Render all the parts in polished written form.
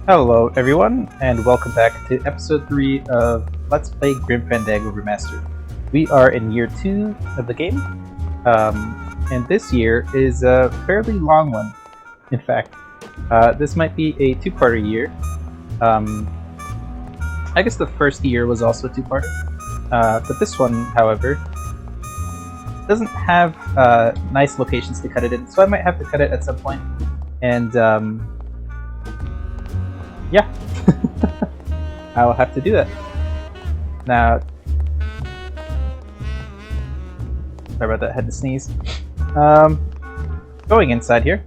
Hello everyone, and welcome back to episode 3 of Let's Play Grim Fandango Remastered. We are in year 2 of the game, and this year is a fairly long one. In fact, this might be a two-parter year. I guess the first year was also a two-parter, but this one, however, doesn't have nice locations to cut it in, so I might have to cut it at some point. And yeah, I will have to do that. Now, sorry about that, I had to sneeze. Going inside here.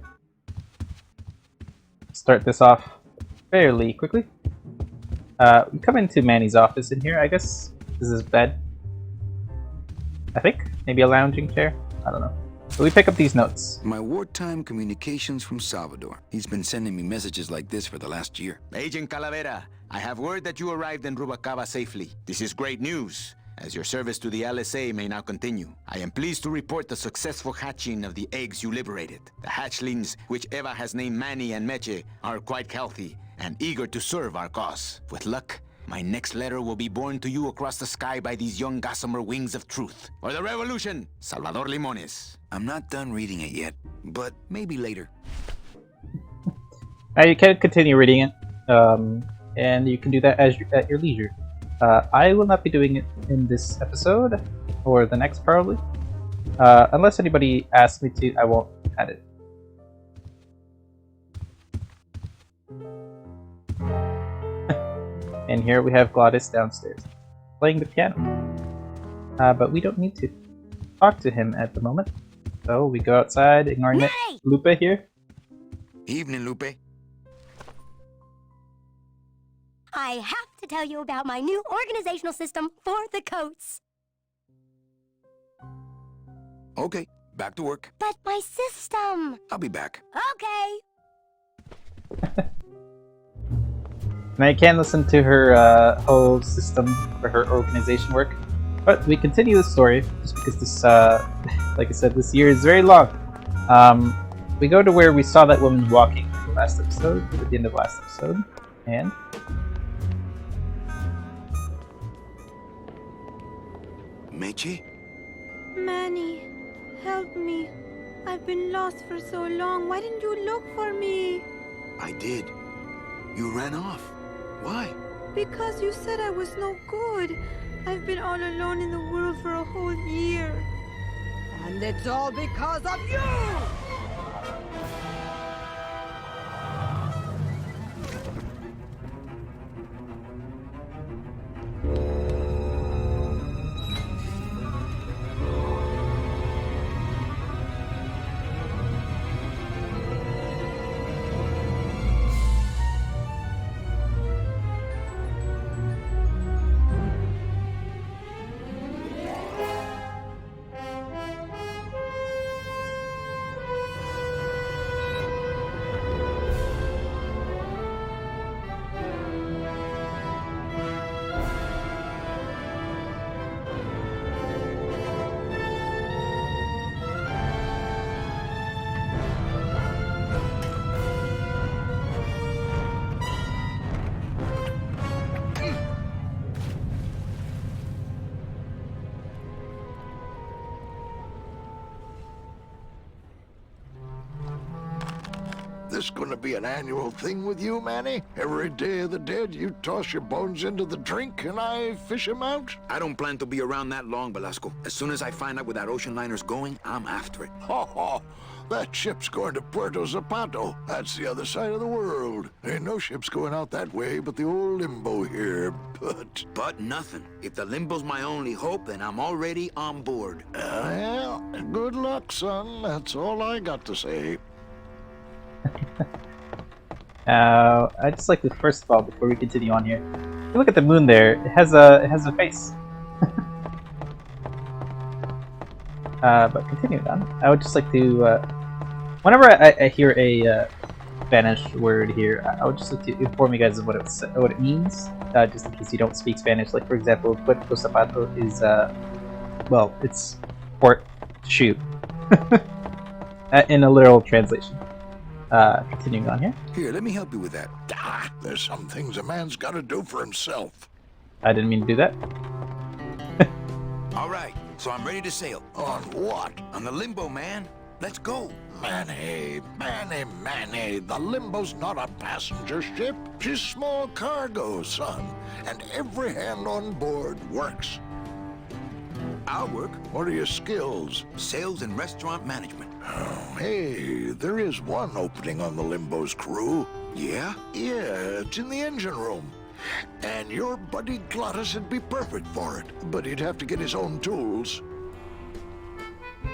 Start this off fairly quickly. We come into Manny's office in here. I guess this is his bed. I think. Maybe a lounging chair? I don't know. But we pick up these notes. My wartime communications from Salvador. He's been sending me messages like this for the last year. Agent Calavera, I have word that you arrived in Rubalcaba safely. This is great news, as your service to the LSA may now continue. I am pleased to report the successful hatching of the eggs you liberated. The hatchlings, which Eva has named Manny and Meche, are quite healthy and eager to serve our cause. With luck, my next letter will be borne to you across the sky by these young gossamer wings of truth. For the revolution, Salvador Limones. I'm not done reading it yet, but maybe later. You can continue reading it, and you can do that at your leisure. I will not be doing it in this episode, or the next probably. Unless anybody asks me to, I won't add it. And here we have Gladys downstairs, playing the piano. But we don't need to talk to him at the moment. So we go outside, ignoring Lupe here. Evening, Lupe. I have to tell you about my new organizational system for the coats. Okay, back to work. But my system! I'll be back. Okay. Now you can listen to her whole system for her organization work. But we continue the story, just because this, like I said, this year is very long. We go to where we saw that woman walking in the last episode, at the end of last episode, and... Meche? Manny, help me. I've been lost for so long. Why didn't you look for me? I did. You ran off. Why? Because you said I was no good. I've been all alone in the world for a whole year. And it's all because of you! This gonna be an annual thing with you, Manny? Every Day of the Dead, you toss your bones into the drink and I fish 'em out? I don't plan to be around that long, Velasco. As soon as I find out where that ocean liner's going, I'm after it. Ho ho! That ship's going to Puerto Zapato. That's the other side of the world. Ain't no ships going out that way but the old Limbo here, But nothing. If the Limbo's my only hope, then I'm already on board. Well, good luck, son. That's all I got to say. I'd just like to, first of all, before we continue on here, if you look at the moon there, it has a face. But continuing on, I would just like to, whenever I hear a Spanish word here, I would just like to inform you guys of what it means, just in case you don't speak Spanish. Like, for example, Puerto Zapato is, well, it's port shoe, in a literal translation. Continuing on here. Here, let me help you with that. Ah, there's some things a man's got to do for himself. I didn't mean to do that. All right, so I'm ready to sail. On what? On the Limbo, man. Let's go. Manny, the Limbo's not a passenger ship. She's small cargo, son. And every hand on board works. I'll work. What are your skills? Sales and restaurant management. Oh, hey, there is one opening on the Limbo's crew. Yeah? Yeah, it's in the engine room. And your buddy Glottis would be perfect for it. But he'd have to get his own tools.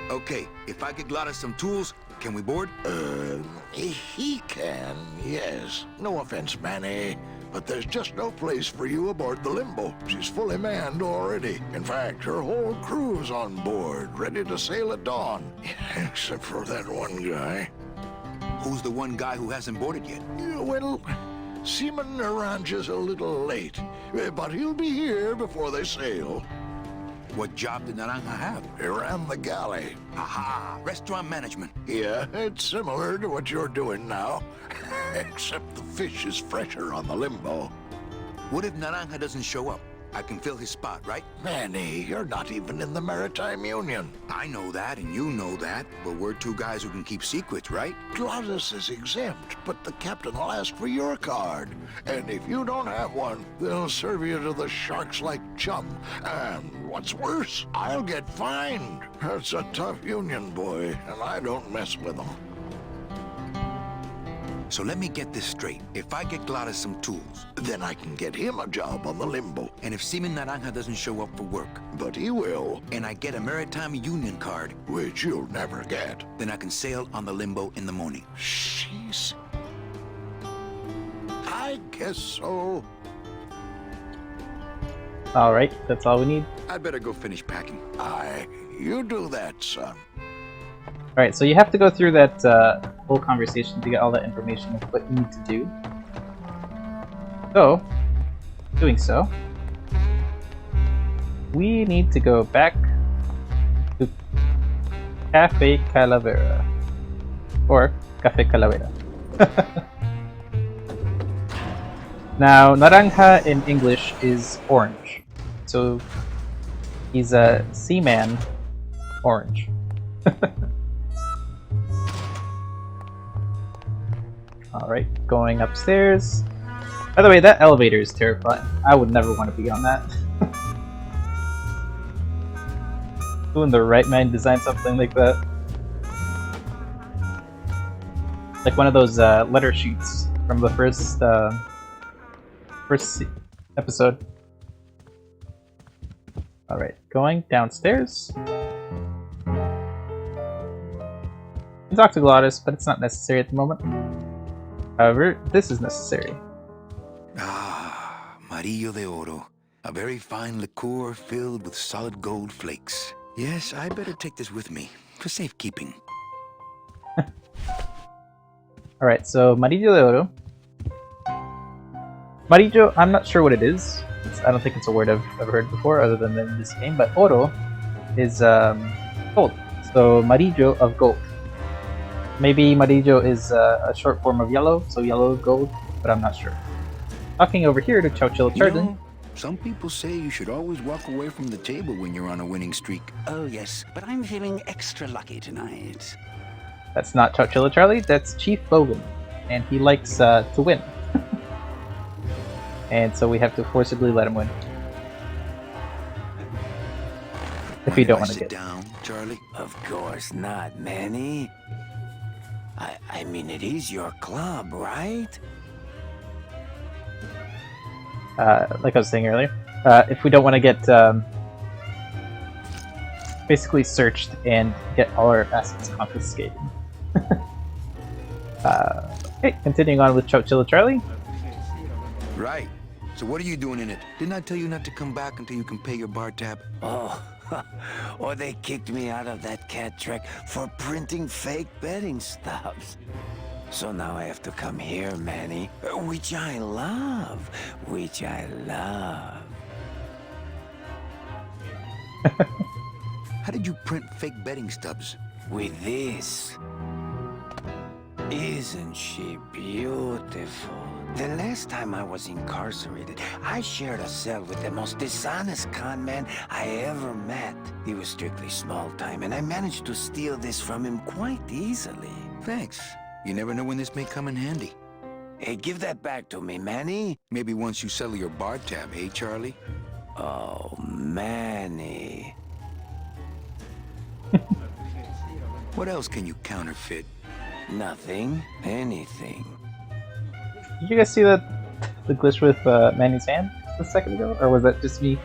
Okay, if I could Glottis some tools, can we board? He can, yes. No offense, Manny, but there's just no place for you aboard the Limbo. She's fully manned already. In fact, her whole crew's on board, ready to sail at dawn. Except for that one guy. Who's the one guy who hasn't boarded yet? Yeah, well, Seaman Naranja's a little late, but he'll be here before they sail. What job did Naranja have? He ran the galley. Aha, restaurant management. Yeah, it's similar to what you're doing now. Except the fish is fresher on the Limbo. What if Naranja doesn't show up? I can fill his spot, right? Manny, you're not even in the Maritime Union. I know that, and you know that, but we're two guys who can keep secrets, right? Glottis is exempt, but the captain will ask for your card. And if you don't have one, they'll serve you to the sharks like chum. And what's worse, I'll get fined. That's a tough union, boy, and I don't mess with them. So let me get this straight. If I get Glottis some tools, Then I can get him a job on the Limbo. and if Seaman Naranja doesn't show up for work, But he will, and I get a Maritime Union card, which you'll never get. then I can sail on the Limbo in the morning. Jeez. I guess so. Alright, that's all we need. I'd better go finish packing. You do that, son. Alright, so you have to go through that whole conversation to get all that information of what you need to do. So, doing so, we need to go back to Cafe Calavera. Or Cafe Calavera. Now, naranja in English is orange. So, he's a seaman orange. Alright, going upstairs. By the way, that elevator is terrifying. I would never want to be on that. Who in the right mind designed something like that? Like one of those letter sheets from the first episode. Alright, going downstairs. You can talk to Glottis, but it's not necessary at the moment. However, this is necessary. Ah, Marillo de Oro. A very fine liqueur filled with solid gold flakes. Yes, I better take this with me for safekeeping. Alright, so Marillo de Oro. Marillo, I'm not sure what it is. I don't think it's a word I've ever heard before other than in this game, but Oro is gold. So Marillo of gold. Maybe Marillo is a short form of yellow, so yellow gold, but I'm not sure. Talking over here to Chowchilla You Charlie. know, some people say you should always walk away from the table when you're on a winning streak. Oh, yes, but I'm feeling extra lucky tonight. That's not Chowchilla Charlie, that's Chief Bogan, and he likes to win. And so we have to forcibly let him win. If you don't want to sit get down, Charlie. Of course not, Manny. I mean, it is your club, right? like I was saying earlier, if we don't want to get basically searched and get all our assets confiscated. Okay, continuing on with Chowchilla Charlie. Right. So what are you doing in it? Didn't I tell you not to come back until you can pay your bar tab? Oh, or they kicked me out of that cat track for printing fake betting stubs. So now I have to come here, Manny, which I love, which I love. How did you print fake betting stubs? With this. Isn't she beautiful? The last time I was incarcerated, I shared a cell with the most dishonest con man I ever met. He was strictly small time, and I managed to steal this from him quite easily. Thanks. You never know when this may come in handy. Hey, give that back to me, Manny. Maybe once you settle your bar tab, eh, Charlie? Oh, Manny. What else can you counterfeit? Nothing. Anything. Did you guys see the glitch with Manny's hand a second ago? Or was that just me?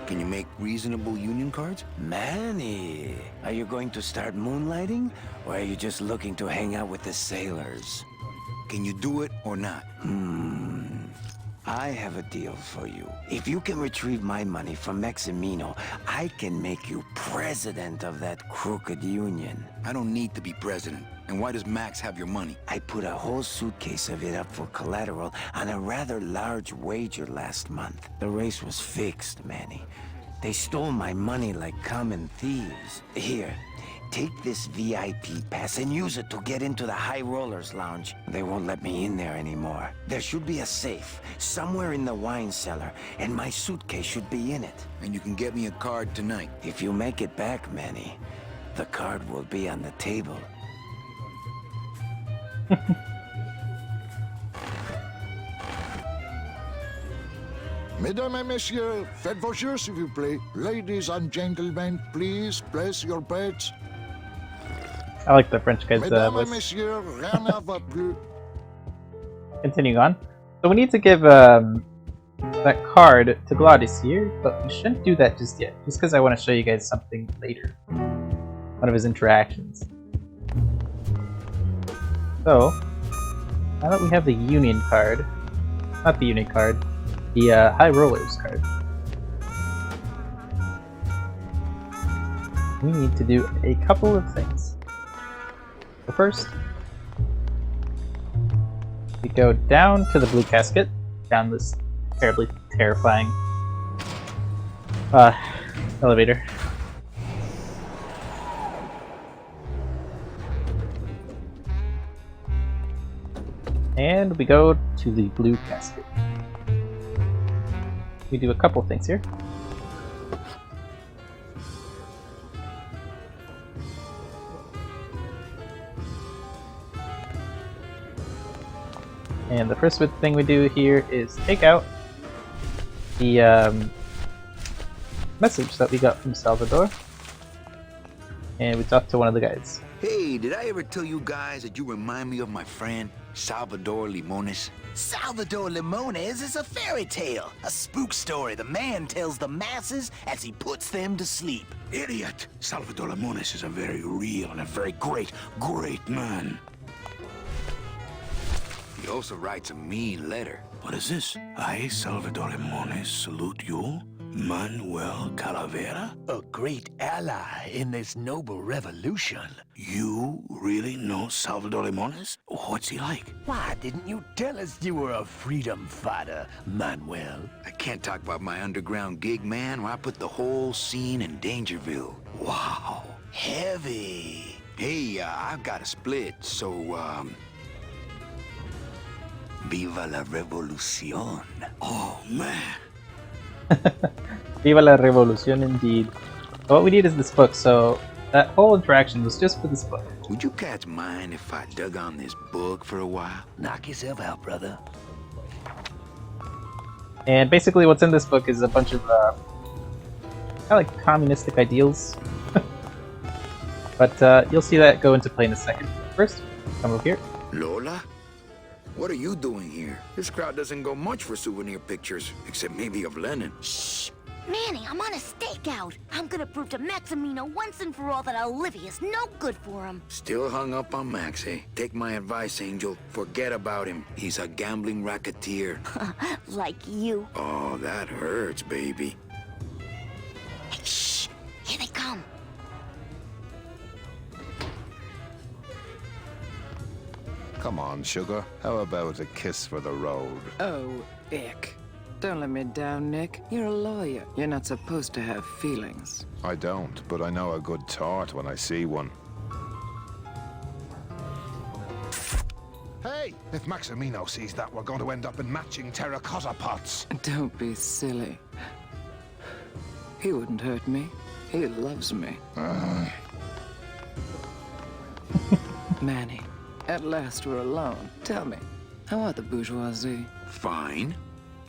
Can you make reasonable union cards? Manny, are you going to start moonlighting? Or are you just looking to hang out with the sailors? Can you do it or not? I have a deal for you. If you can retrieve my money from Maximino, I can make you president of that crooked union. I don't need to be president. And why does Max have your money? I put a whole suitcase of it up for collateral on a rather large wager last month. The race was fixed, Manny. They stole my money like common thieves. Here, take this VIP pass and use it to get into the High Rollers Lounge. They won't let me in there anymore. There should be a safe somewhere in the wine cellar, and my suitcase should be in it. And you can get me a card tonight. If you make it back, Manny, the card will be on the table. Mesdames et messieurs, faites vos jeux, s'il vous plaît. Ladies and gentlemen, please place your bets. I like the French guy's Mesdames et voice. messieurs, rien ne va plus. Continuing on. So we need to give that card to Gladius here, but we shouldn't do that just yet, just because I want to show you guys something later. One of his interactions. So, now that we have the Union card, not the Union card, the High Rollers card, we need to do a couple of things. So first, we go down to the blue casket, down this terribly terrifying elevator. And we go to the blue casket. We do a couple things here. And the first thing we do here is take out the message that we got from Salvador. And we talk to one of the guys. Hey, did I ever tell you guys that you remind me of my friend, Salvador Limones? Salvador Limones is a fairy tale, a spook story the man tells the masses as he puts them to sleep. Idiot! Salvador Limones is a very real and a very great man. He also writes a mean letter. What is this? I, Salvador Limones, salute you, Manuel Calavera. A great ally in this noble revolution. You really know Salvador Limones? What's he like? Why didn't you tell us you were a freedom fighter, Manuel? I can't talk about my underground gig, man, where I put the whole scene in Dangerville. Wow. Heavy. Hey, I've got a split, so, Viva la revolución. Oh, man. Viva la revolución indeed. What we need is this book, so that whole interaction was just for this book. Would you cats mind if I dug on this book for a while? Knock yourself out, brother. And basically what's in this book is a bunch of kind of like communistic ideals. But you'll see that go into play in a second. First, come over here. Lola? What are you doing here? This crowd doesn't go much for souvenir pictures, except maybe of Lenin. Shh! Manny, I'm on a stakeout. I'm gonna prove to Maximino once and for all that Olivia's no good for him. Still hung up on Max, eh? Take my advice, Angel. Forget about him. He's a gambling racketeer. Like you. Oh, that hurts, baby. Hey, shh! Here they come. Come on, sugar. How about a kiss for the road? Oh, ick. Don't let me down, Nick. You're a lawyer. You're not supposed to have feelings. I don't, but I know a good tart when I see one. away! If Maximino sees that, we're going to end up in matching terracotta pots. Don't be silly. He wouldn't hurt me. He loves me. Manny, at last we're alone. Tell me, how are the bourgeoisie? Fine.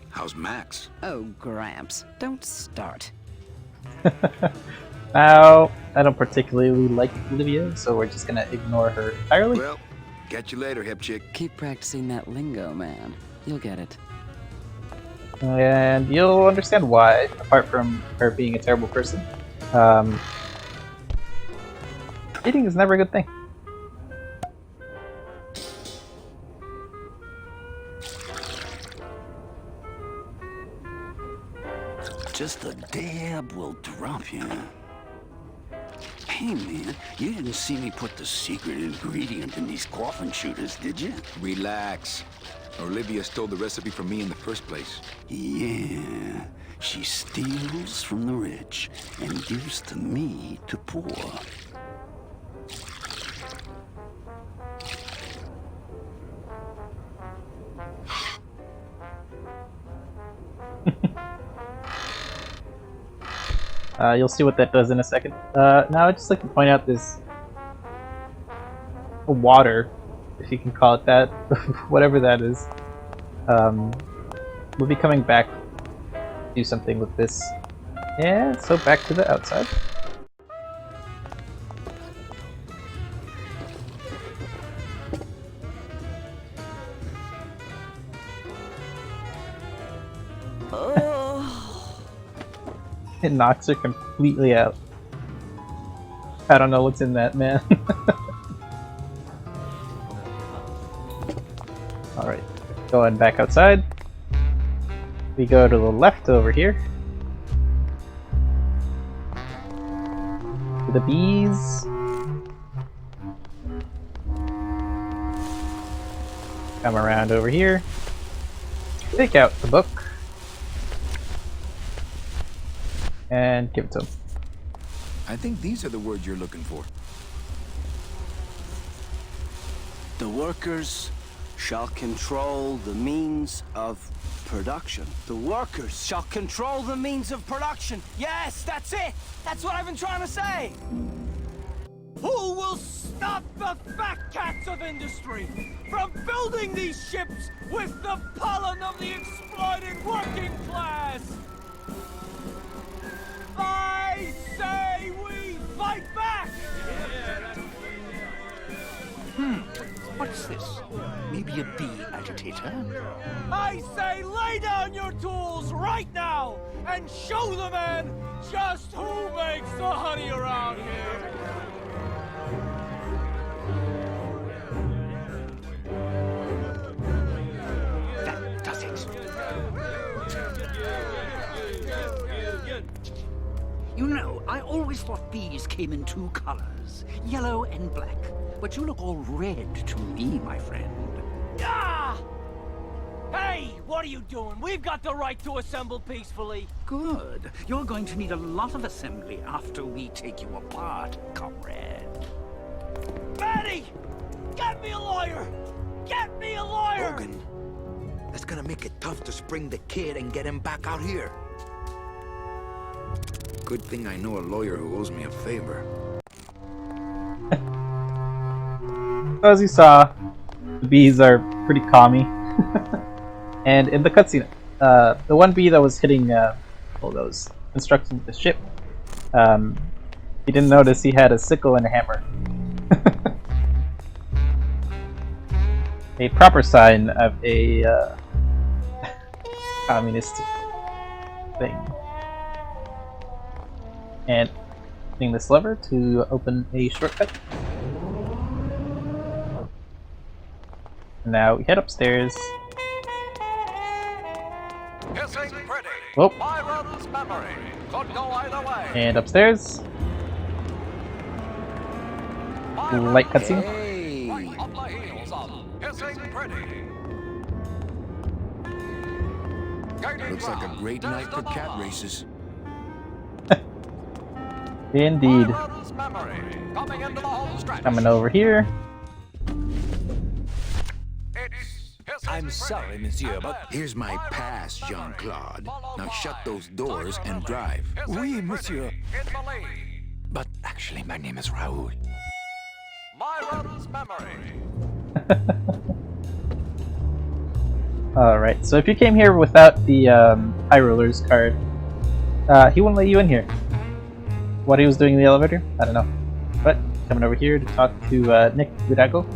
How's Max? Oh, Gramps, don't start. Now, I don't particularly like Olivia, so we're just gonna ignore her entirely. Well, catch you later, hip chick. Keep practicing that lingo, man. You'll get it. And you'll understand why, apart from her being a terrible person. Eating is never a good thing. Just a dab will drop you. Hey man, you didn't see me put the secret ingredient in these coffin shooters, did you? Relax. Olivia stole the recipe from me in the first place. Yeah, she steals from the rich and gives to me to poor. You'll see what that does in a second. Now I'd just like to point out this water, if you can call it that, whatever that is. We'll be coming back to do something with this. And so back to the outside. It knocks her completely out. I don't know what's in that, man. Alright, going back outside. We go to the left over here. To the bees. Come around over here. Take out the book. And give it to him. I think these are the words you're looking for. The workers shall control the means of production. The workers shall control the means of production. Yes, that's it. That's what I've been trying to say. Who will stop the fat cats of industry from building these ships with the pollen of the exploited working class? I say we fight back! What's this? Maybe a bee agitator? I say lay down your tools right now and show the man just who makes the honey around here! That does it. You know, I always thought bees came in two colors, yellow and black. But you look all red to me, my friend. Ah! Hey, what are you doing? We've got the right to assemble peacefully. Good. You're going to need a lot of assembly after we take you apart, comrade. Manny! Get me a lawyer! Get me a lawyer! Logan, that's gonna make it tough to spring the kid and get him back out here. Good thing I know a lawyer who owes me a favor. As you saw, the bees are pretty calmy. And in the cutscene, the one bee that was hitting all those constructing the ship, he didn't notice he had a sickle and a hammer. A proper sign of a communist thing. And using this lever to open a shortcut. Now we head upstairs. Oh. And upstairs. Light cutscene. Looks like a great night for cat races. Indeed. Coming over here. I'm sorry, monsieur, but... Here's my pass, Jean-Claude. Now shut those doors and drive. Oui, monsieur. But actually, my name is Raoul. Alright, so if you came here without the High Roller's card, he wouldn't let you in here. What he was doing in the elevator? I don't know. But coming over here to talk to Nick Virago.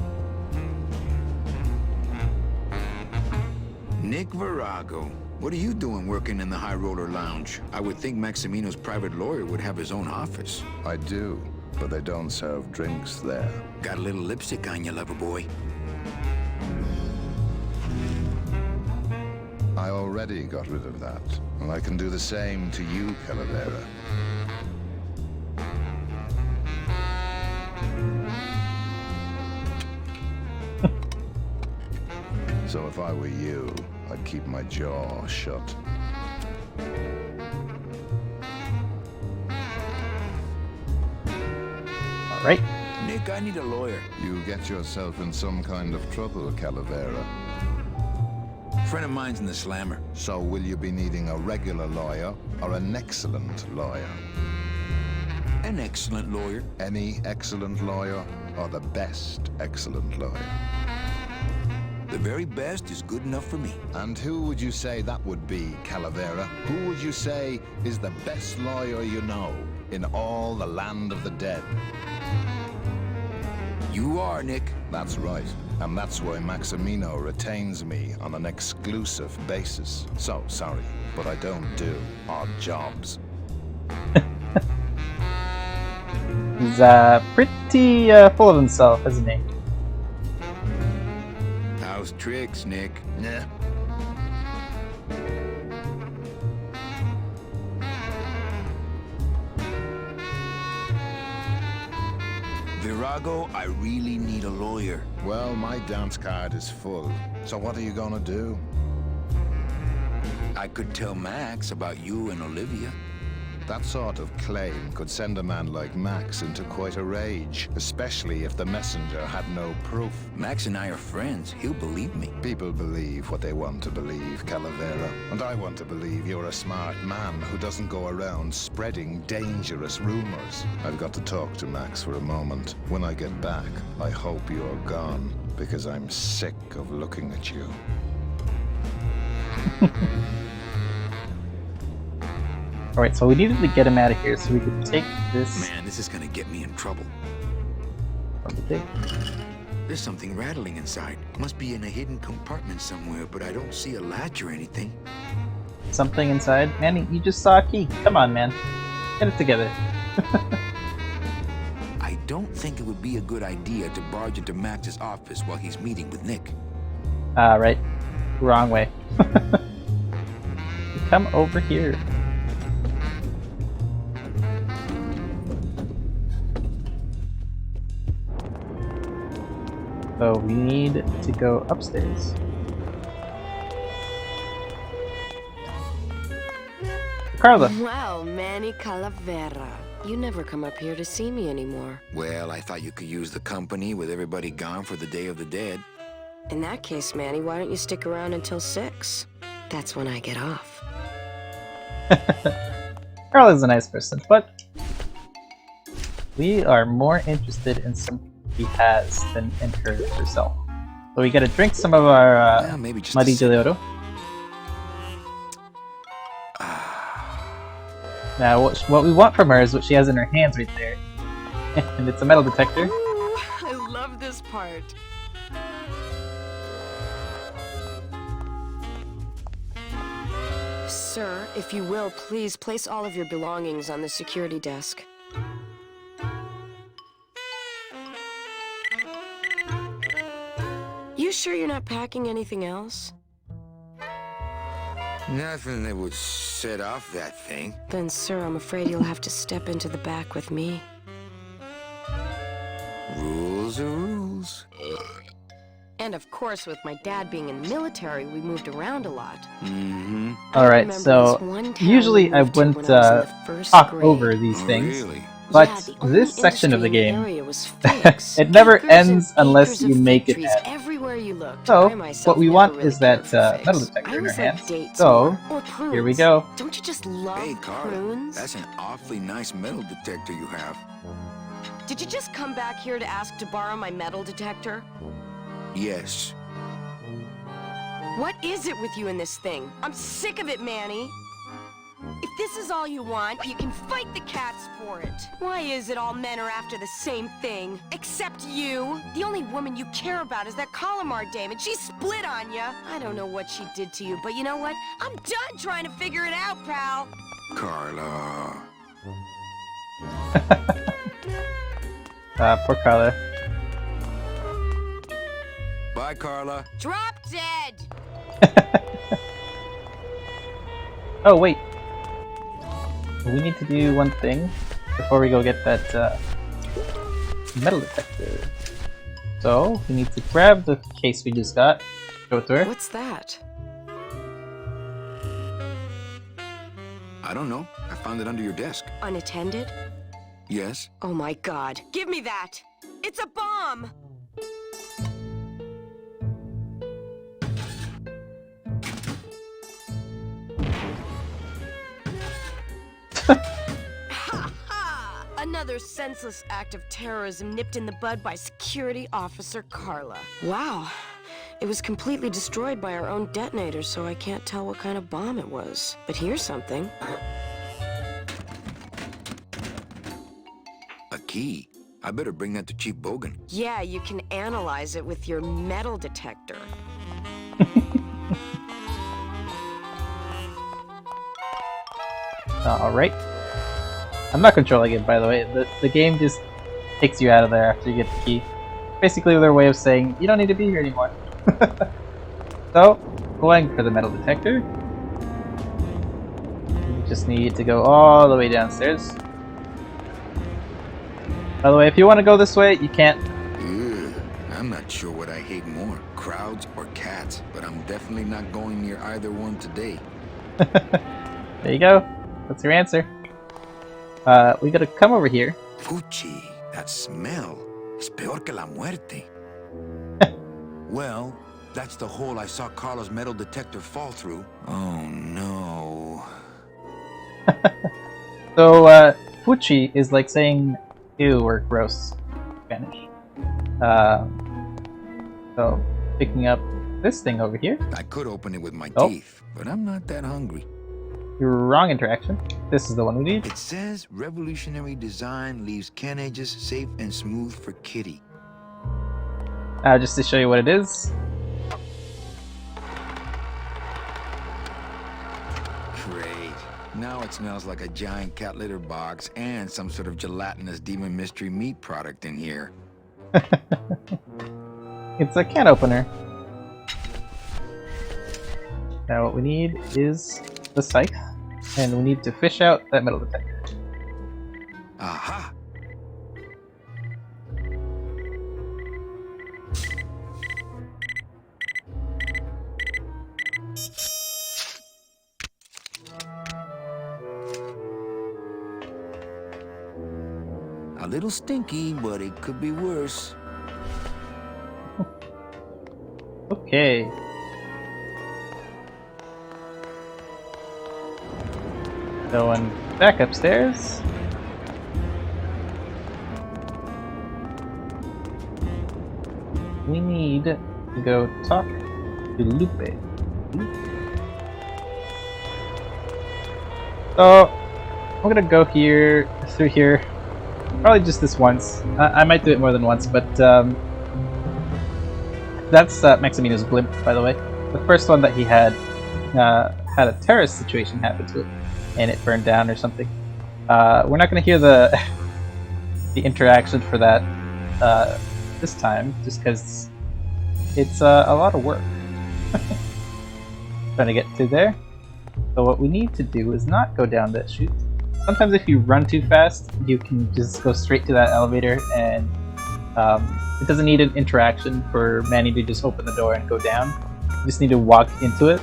Nick Virago, what are you doing working in the High Roller Lounge? I would think Maximino's private lawyer would have his own office. I do, but they don't serve drinks there. Got a little lipstick on you, lover boy. I already got rid of that, and I can do the same to you, Calavera. So if I were you, I'd keep my jaw shut. Alright. Nick, I need a lawyer. You get yourself in some kind of trouble, Calavera. Friend of mine's in the slammer. So will you be needing a regular lawyer or an excellent lawyer? An excellent lawyer. Any excellent lawyer or the best excellent lawyer? The very best is good enough for me. And who would you say that would be, Calavera? Who would you say is the best lawyer you know in all the land of the dead? You are, Nick. That's right. And that's why Maximino retains me on an exclusive basis. So, sorry, but I don't do odd jobs. He's pretty full of himself, isn't he? How's tricks, Nick? Yeah. Virago, I really need a lawyer. Well, my dance card is full. So what are you gonna do? I could tell Max about you and Olivia. That sort of claim could send a man like Max into quite a rage, especially if the messenger had no proof. Max and I are friends. He'll believe me. People believe what they want to believe, Calavera. And I want to believe you're a smart man who doesn't go around spreading dangerous rumors. I've got to talk to Max for a moment. When I get back, I hope you're gone, because I'm sick of looking at you. Alright, so we needed to get him out of here so we could take this. Man, this is gonna get me in trouble. From the thing. There's something rattling inside. Must be in a hidden compartment somewhere, but I don't see a latch or anything. Something inside? Manny, you just saw a key. Come on, man. Get it together. I don't think it would be a good idea to barge into Max's office while he's meeting with Nick. Right. Wrong way. Come over here. So we need to go upstairs. Carla! Wow, Manny Calavera. You never come up here to see me anymore. Well, I thought you could use the company with everybody gone for the Day of the Dead. In that case, Manny, why don't you stick around until 6? That's when I get off. Carla's a nice person, but we are more interested in some he has than in her herself. So we gotta drink some of our maybe just Muddy de Oro. Now what we want from her is what she has in her hands right there. And it's a metal detector. Ooh, I love this part. Sir, if you will, please place all of your belongings on the security desk. You sure you're not packing anything else? Nothing that would set off that thing. Then, sir, I'm afraid you'll have to step into the back with me. Rules are rules. And of course, with my dad being in the military, we moved around a lot. Mm-hmm. Alright, so usually I wouldn't talk over these things. Really? But this section of the game, it never ends unless you make it end. Everywhere you looked, So, I myself what we never want really is that cared for metal figs. detector I in our always like hands. dates So, more. Or prunes. here we go. Don't you just love Hey, Carla, prunes? that's an awfully nice metal detector you have. Did you just come back here to ask to borrow my metal detector? Yes. What is it with you in this thing? I'm sick of it, Manny. If this is all you want, you can fight the cats for it. Why is it all men are after the same thing? Except you. The only woman you care about is that Calamar dame, and she split on you. I don't know what she did to you, but you know what? I'm done trying to figure it out, pal. Carla. Poor Carla. Bye, Carla. Drop dead. Oh, wait. We need to do one thing before we go get that metal detector. So, we need to grab the case we just got, show it to her. What's that? I don't know. I found it under your desk. Unattended? Yes. Oh my god. Give me that! It's a bomb! Ha ha! Another senseless act of terrorism nipped in the bud by Security Officer Carla. Wow. It was completely destroyed by our own detonator, so I can't tell what kind of bomb it was. But here's something. A key. I better bring that to Chief Bogan. Yeah, you can analyze it with your metal detector. Alright. I'm not controlling it, by the way. The game just takes you out of there after you get the key. Basically their way of saying, you don't need to be here anymore. So, going for the metal detector. You just need to go all the way downstairs. By the way, if you want to go this way, you can't. Ugh, I'm not sure what I hate more, crowds or cats, but I'm definitely not going near either one today. There you go. That's your answer. We gotta come over here. Fuchi, that smell. Es peor que la muerte. Well, that's the hole I saw Carla's metal detector fall through. Oh no. So, fuchi is like saying ew or gross in Spanish. So, picking up this thing over here. I could open it with my Oh. teeth, but I'm not that hungry. You're wrong interaction. This is the one we need. It says revolutionary design leaves can edges safe and smooth for kitty. Just to show you what it is. Great. Now it smells like a giant cat litter box and some sort of gelatinous demon mystery meat product in here. It's a can opener. Now what we need is the scythe, and we need to fish out that metal detector. Aha! A little stinky, but it could be worse. Okay. Going back upstairs. We need to go talk to Lupe. So, I'm gonna go here, through here. Probably just this once. I might do it more than once, but that's Maximino's blimp, by the way. The first one that he had had a terrorist situation happen to it, and it burned down or something. We're not going to hear the the interaction for that this time, just because it's a lot of work. Trying to get to there. So what we need to do is not go down that chute. Sometimes if you run too fast, you can just go straight to that elevator, and it doesn't need an interaction for Manny to just open the door and go down. You just need to walk into it.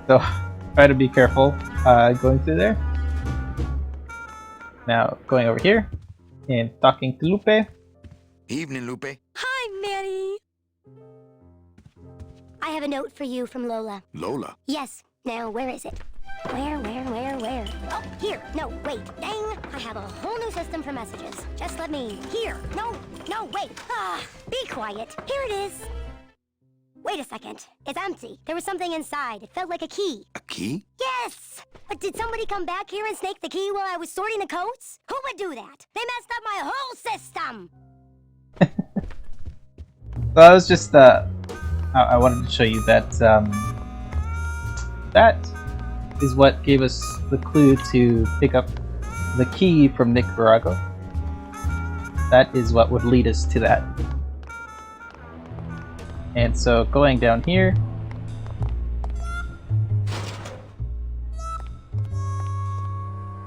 So try to be careful going through there. Now going over here and talking to Lupe. Evening, Lupe. Hi, Manny. I have a note for you from Lola. Lola? Yes. Now, where is it? Where? Oh, here. No, wait. Dang. I have a whole new system for messages. Just let me... Here. No, wait. Be quiet. Here it is. Wait a second. It's empty. There was something inside. It felt like a key. A key? Yes! But did somebody come back here and snake the key while I was sorting the coats? Who would do that? They messed up my whole system! So I was just, I wanted to show you that, that is what gave us the clue to pick up the key from Nicaragua. That is what would lead us to that. And so going down here,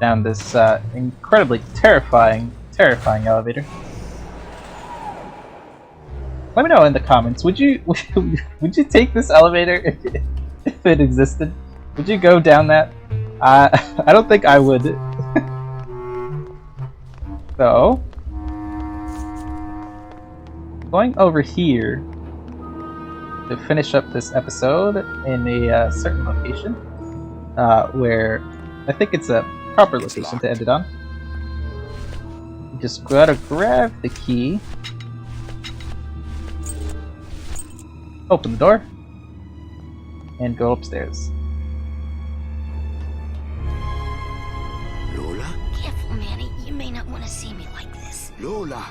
down this incredibly terrifying elevator. Let me know in the comments. Would you take this elevator if it existed? Would you go down that? I don't think I would. So going over here to finish up this episode in a certain location, where I think it's a proper location to end it on. You just gotta grab the key, open the door, and go upstairs. Lola? Careful, Manny. You may not want to see me like this. Lola!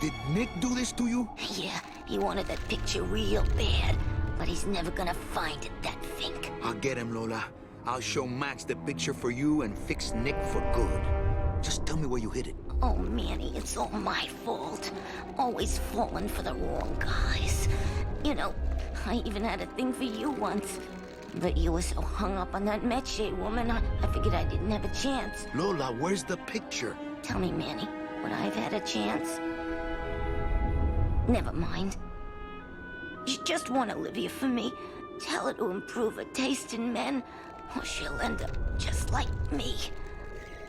Did Nick do this to you? Yeah, he wanted that picture real bad, but he's never gonna find it, that fink. I'll get him, Lola. I'll show Max the picture for you and fix Nick for good. Just tell me where you hid it. Oh, Manny, it's all my fault. Always falling for the wrong guys. You know, I even had a thing for you once. But you were so hung up on that Meche woman, I figured I didn't have a chance. Lola, where's the picture? Tell me, Manny, would I have had a chance? Never mind. You just want Olivia for me. Tell her to improve her taste in men, or she'll end up just like me.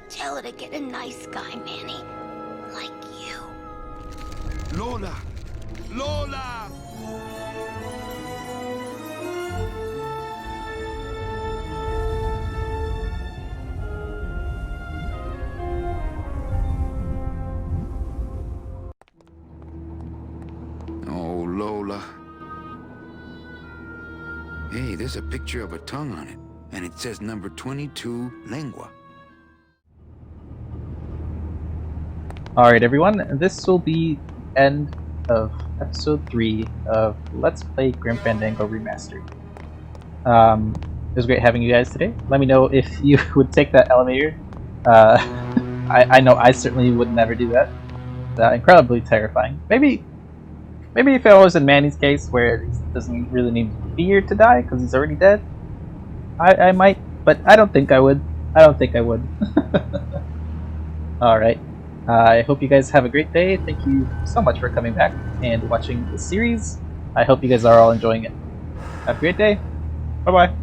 Tell her to get a nice guy, Manny. Like you. Lola! Lola! Oh, Lola. Hey, there's a picture of a tongue on it, and it says number 22, lengua. Alright everyone, this will be the end of episode 3 of Let's Play Grim Fandango Remastered. It was great having you guys today. Let me know if you would take that elevator. I know I certainly would never do that. Incredibly terrifying. Maybe if it was in Manny's case where he doesn't really need fear to die because he's already dead, I might, but I don't think I would. Alright. I hope you guys have a great day. Thank you so much for coming back and watching the series. I hope you guys are all enjoying it. Have a great day. Bye-bye.